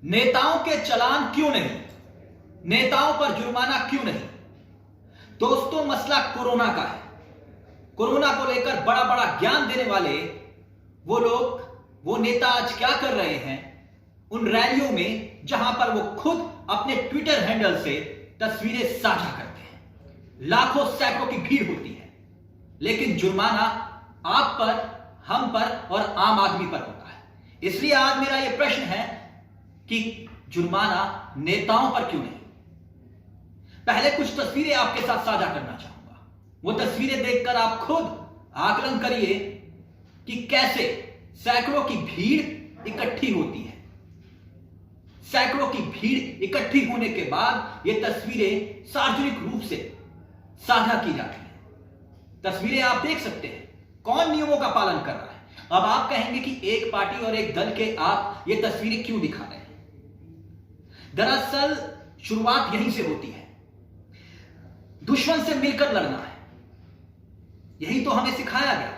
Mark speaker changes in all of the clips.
Speaker 1: नेताओं के चालान क्यों नहीं, नेताओं पर जुर्माना क्यों नहीं। दोस्तों, मसला कोरोना का है। कोरोना को लेकर बड़ा बड़ा ज्ञान देने वाले वो लोग, वो नेता आज क्या कर रहे हैं उन रैलियों में, जहां पर वो खुद अपने ट्विटर हैंडल से तस्वीरें साझा करते हैं। लाखों सैकड़ों की भीड़ होती है, लेकिन जुर्माना आप पर, हम पर और आम आदमी पर होता है। इसलिए आज मेरा यह प्रश्न है कि जुर्माना नेताओं पर क्यों नहीं। पहले कुछ तस्वीरें आपके साथ साझा करना चाहूंगा। वो तस्वीरें देखकर आप खुद आकलन करिए कि कैसे सैकड़ों की भीड़ इकट्ठी होती है। सैकड़ों की भीड़ इकट्ठी होने के बाद ये तस्वीरें सार्वजनिक रूप से साझा की जाती हैं। तस्वीरें आप देख सकते हैं, कौन नियमों का पालन कर रहा है। अब आप कहेंगे कि एक पार्टी और एक दल के आप ये तस्वीरें क्यों दिखा रहे हैं। दरअसल शुरुआत यहीं से होती है। दुश्मन से मिलकर लड़ना है, यही तो हमें सिखाया गया।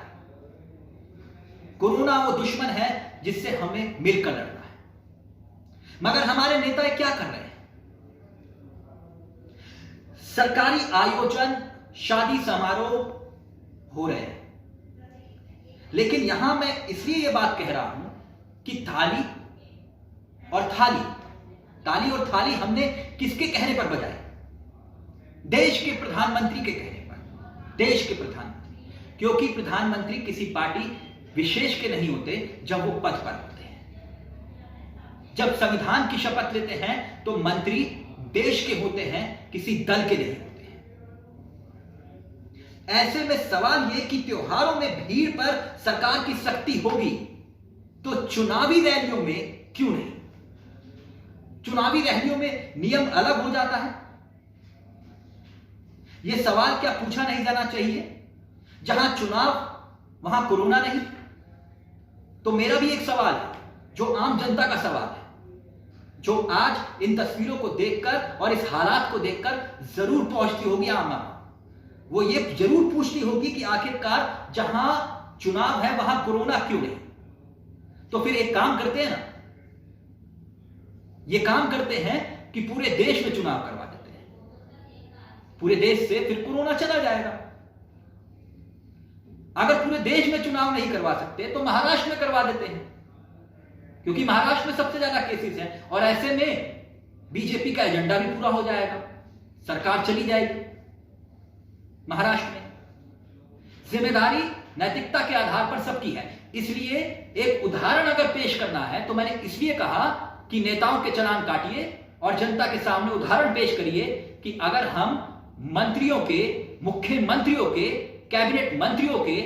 Speaker 1: कोरोना वो दुश्मन है जिससे हमें मिलकर लड़ना है। मगर हमारे नेता क्या कर रहे हैं। सरकारी आयोजन, शादी समारोह हो रहे हैं, लेकिन यहां मैं इसलिए यह बात कह रहा हूं कि थाली और थाली हमने किसके कहने पर बजाई। देश के प्रधानमंत्री के कहने पर। देश के प्रधानमंत्री, क्योंकि प्रधानमंत्री किसी पार्टी विशेष के नहीं होते जब वो पद पर होते हैं। जब संविधान की शपथ लेते हैं तो मंत्री देश के होते हैं, किसी दल के नहीं होते हैं। ऐसे में सवाल यह कि त्योहारों में भीड़ पर सरकार की सख्ती होगी तो चुनावी रैलियों में क्यों नहीं। चुनावी रैलियों में नियम अलग हो जाता है। यह सवाल क्या पूछा नहीं जाना चाहिए, जहां चुनाव वहां कोरोना नहीं। तो मेरा भी एक सवाल है, जो आम जनता का सवाल है, जो आज इन तस्वीरों को देखकर और इस हालात को देखकर जरूर पहुंचती होगी आम। वो ये जरूर पूछती होगी कि आखिरकार जहां चुनाव है वहां कोरोना क्यों नहीं। तो फिर एक काम करते हैं ना, ये काम करते हैं कि पूरे देश में चुनाव करवा देते हैं। पूरे देश से फिर कोरोना चला जाएगा। अगर पूरे देश में चुनाव नहीं करवा सकते तो महाराष्ट्र में करवा देते हैं, क्योंकि महाराष्ट्र में सबसे ज्यादा केसेस हैं और ऐसे में बीजेपी का एजेंडा भी पूरा हो जाएगा, सरकार चली जाएगी महाराष्ट्र में। जिम्मेदारी नैतिकता के आधार पर सबकी है। इसलिए एक उदाहरण अगर पेश करना है तो मैंने इसलिए कहा कि नेताओं के चालान काटिए और जनता के सामने उदाहरण पेश करिए कि अगर हम मंत्रियों के, मुख्यमंत्रियों के, कैबिनेट मंत्रियों के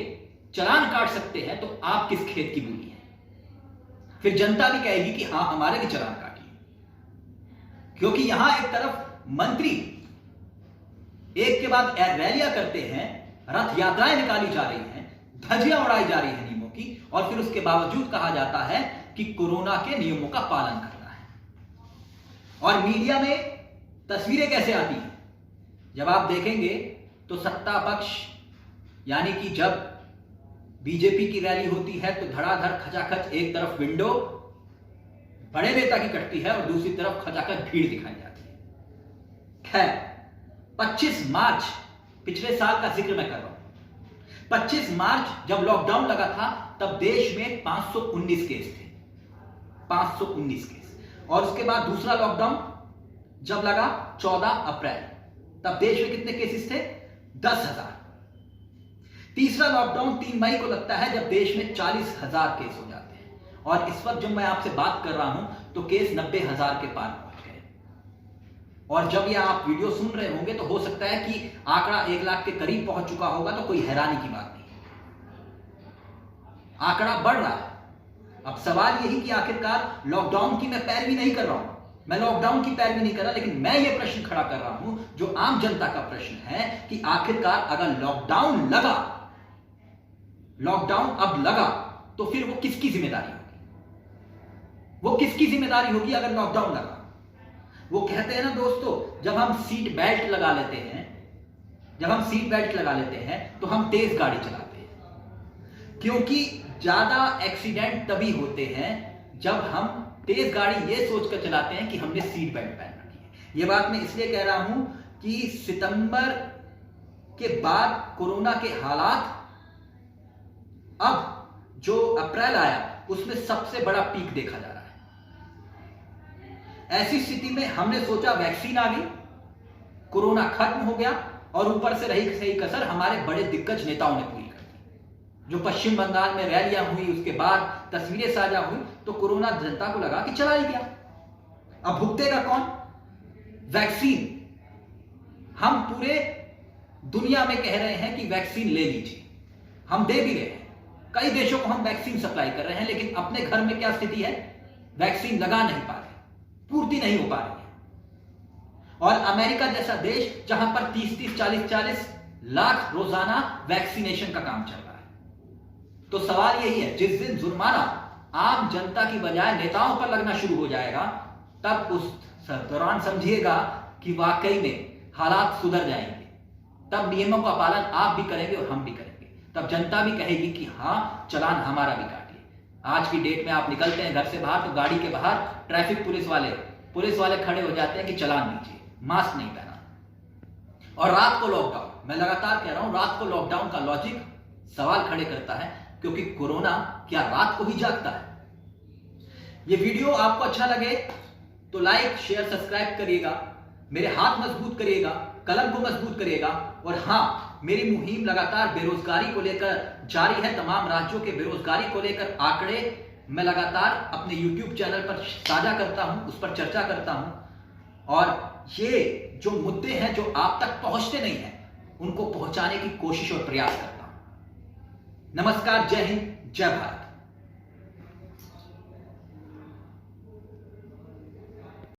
Speaker 1: चालान काट सकते हैं तो आप किस खेत की मूली हैं। फिर जनता भी कहेगी कि हां, हमारे भी चालान काटिए। क्योंकि यहां एक तरफ मंत्री एक के बाद रैलियां करते हैं, रथ यात्राएं निकाली जा रही हैं, धज्जियां उड़ाई जा रही हैं नियमों की, और फिर उसके बावजूद कहा जाता है कि कोरोना के नियमों का पालन करना है। और मीडिया में तस्वीरें कैसे आती हैं, जब आप देखेंगे तो सत्ता पक्ष, यानी कि जब बीजेपी की रैली होती है तो धड़ाधड़ खचाखच एक तरफ विंडो बड़े नेता की कटती है और दूसरी तरफ खचाखच भीड़ दिखाई जाती है। खैर, 25 मार्च पिछले साल का जिक्र मैं कर रहा हूं। 25 मार्च जब लॉकडाउन लगा था तब देश में 519 केस थे। 519 केस। और उसके बाद दूसरा लॉकडाउन जब लगा 14 अप्रैल, तब देश में कितने केसेस थे? 10,000। तीसरा लॉकडाउन 3 मई को लगता है जब देश में 40,000 केस हो जाते हैं। और इस वक्त जब मैं आपसे बात कर रहा हूं तो केस 90,000 के पार पहुंच गए। और जब यह आप वीडियो सुन रहे होंगे तो हो सकता है कि आंकड़ा 1 लाख के करीब पहुंच चुका होगा, तो कोई हैरानी की बात नहीं। आंकड़ा बढ़ रहा है। अब सवाल यही कि आखिरकार लॉकडाउन की मैं पैरवी नहीं कर रहा हूं, मैं लॉकडाउन की पैरवी नहीं कर रहा, लेकिन मैं यह प्रश्न खड़ा कर रहा हूं जो आम जनता का प्रश्न है कि आखिरकार अगर लॉकडाउन लगा, लॉकडाउन अब लगा, तो फिर वो किसकी जिम्मेदारी होगी। वो किसकी जिम्मेदारी होगी अगर लॉकडाउन लगा। वो कहते हैं ना दोस्तों, जब हम सीट बेल्ट लगा लेते हैं, जब हम सीट बेल्ट लगा लेते हैं तो हम तेज गाड़ी चलाते हैं, क्योंकि ज्यादा एक्सीडेंट तभी होते हैं जब हम तेज गाड़ी ये सोचकर चलाते हैं कि हमने सीट बेल्ट पहन रखी है। ये बात मैं इसलिए कह रहा हूं कि सितंबर के बाद कोरोना के हालात, अब जो अप्रैल आया उसमें सबसे बड़ा पीक देखा जा रहा है। ऐसी स्थिति में हमने सोचा वैक्सीन आ गई, कोरोना खत्म हो गया, और ऊपर से रही सही कसर हमारे बड़े दिग्गज नेताओं ने पूरी कर दी। जो पश्चिम बंगाल में रैलियां हुई, उसके बाद तस्वीरें साझा हुई, तो कोरोना जनता को लगा कि चला ही गया। अब भुगतेगा कौन? वैक्सीन। हम पूरे दुनिया में कह रहे हैं कि वैक्सीन ले लीजिए, हम दे भी रहे हैं, कई देशों को हम वैक्सीन सप्लाई कर रहे हैं, लेकिन अपने घर में क्या स्थिति है? वैक्सीन लगा नहीं पा रहे, पूर्ति नहीं हो पा रही है। और अमेरिका जैसा देश जहां पर 30-30, 40-40 लाख रोजाना वैक्सीनेशन का काम चल रहा है। तो सवाल यही है, जिस दिन जुर्माना आम जनता की बजाय नेताओं पर लगना शुरू हो जाएगा, तब उस दौरान समझिएगा कि वाकई में हालात सुधर जाएंगे। तब नियमों का पालन आप भी करेंगे और हम भी करेंगे। तब जनता भी कहेगी कि हां, चालान हमारा भी काटिए। आज की डेट में आप निकलते हैं घर से बाहर, तो गाड़ी के बाहर ट्रैफिक पुलिस वाले खड़े हो जाते हैं कि चालान दीजिए, मास्क नहीं पहना। और रात को लॉकडाउन, मैं लगातार कह रहा हूं, रात को लॉकडाउन का लॉजिक सवाल खड़े करता है, क्योंकि कोरोना क्या रात को ही जागता है? ये वीडियो आपको अच्छा लगे तो लाइक, शेयर, सब्सक्राइब करिएगा, मेरे हाथ मजबूत करिएगा, कलम को मजबूत करिएगा। और हां, मेरी मुहिम लगातार बेरोजगारी को लेकर जारी है। तमाम राज्यों के बेरोजगारी को लेकर आंकड़े मैं लगातार अपने YouTube चैनल पर साझा करता हूं, उस पर चर्चा करता हूं। और ये जो मुद्दे हैं जो आप तक पहुंचते नहीं हैं, उनको पहुंचाने की कोशिश और प्रयास करता हूं। नमस्कार, जय हिंद, जय भारत।